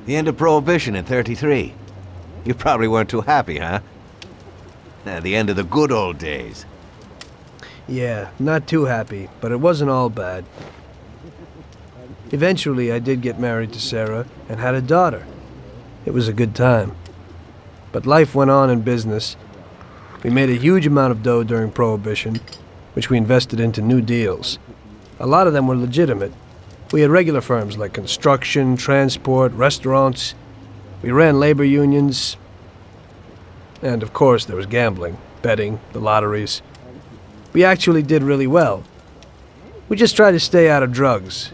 The end of Prohibition in '33. You probably weren't too happy, huh? The end of the good old days. Yeah, not too happy, but it wasn't all bad. Eventually, I did get married to Sarah and had a daughter. It was a good time. But life went on in business. We made a huge amount of dough during Prohibition, which we invested into new deals. A lot of them were legitimate. We had regular firms like construction, transport, restaurants. We ran labor unions. And of course, there was gambling, betting, the lotteries. We actually did really well. We just tried to stay out of drugs,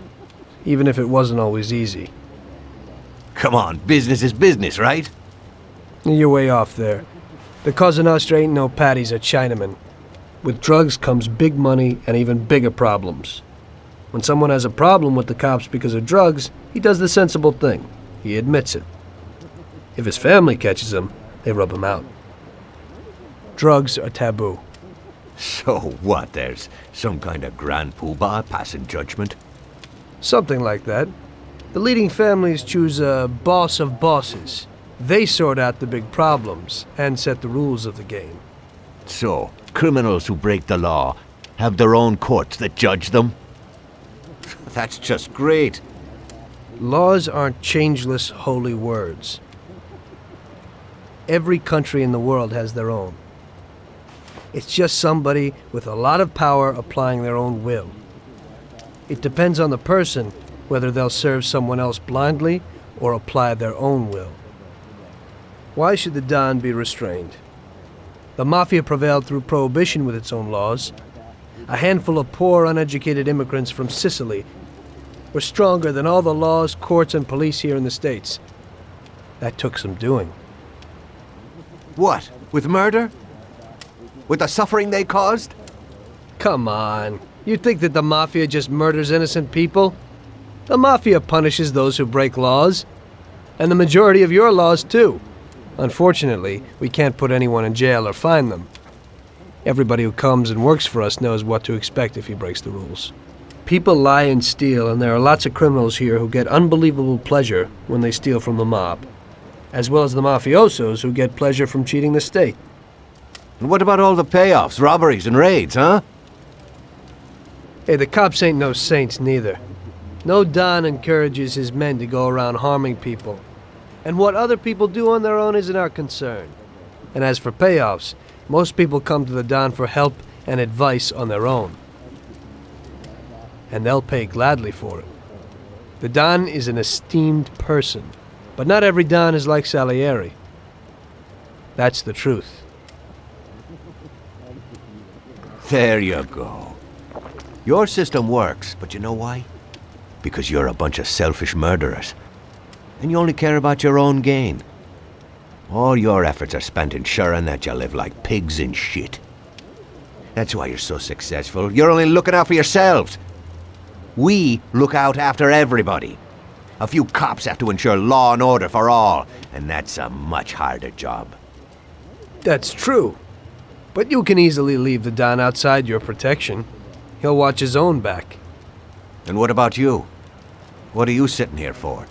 even if it wasn't always easy. Come on, business is business, right? You're way off there. The Cosa Nostra ain't no patties or Chinamen. With drugs comes big money and even bigger problems. When someone has a problem with the cops because of drugs, he does the sensible thing. He admits it. If his family catches him, they rub him out. Drugs are taboo. So what, there's some kind of grand poobah passing judgment? Something like that. The leading families choose a boss of bosses. They sort out the big problems and set the rules of the game. So, criminals who break the law have their own courts that judge them? That's just great. Laws aren't changeless holy words. Every country in the world has their own. It's just somebody with a lot of power applying their own will. It depends on the person whether they'll serve someone else blindly or apply their own will. Why should the Don be restrained? The Mafia prevailed through Prohibition with its own laws. A handful of poor, uneducated immigrants from Sicily were stronger than all the laws, courts, and police here in the States. That took some doing. What? With murder? With the suffering they caused? Come on. You think that the Mafia just murders innocent people? The Mafia punishes those who break laws. And the majority of your laws, too. Unfortunately, we can't put anyone in jail or fine them. Everybody who comes and works for us knows what to expect if he breaks the rules. People lie and steal, and there are lots of criminals here who get unbelievable pleasure when they steal from the mob, as well as the mafiosos who get pleasure from cheating the state. And what about all the payoffs, robberies, and raids, huh? Hey, the cops ain't no saints neither. No Don encourages his men to go around harming people. And what other people do on their own isn't our concern. And as for payoffs, most people come to the Don for help and advice on their own. And they'll pay gladly for it. The Don is an esteemed person, but not every Don is like Salieri. That's the truth. There you go. Your system works, but you know why? Because you're a bunch of selfish murderers. And you only care about your own gain. All your efforts are spent ensuring that you live like pigs in shit. That's why you're so successful. You're only looking out for yourselves. We look out after everybody. A few cops have to ensure law and order for all, and that's a much harder job. That's true. But you can easily leave the Don outside your protection. He'll watch his own back. And what about you? What are you sitting here for?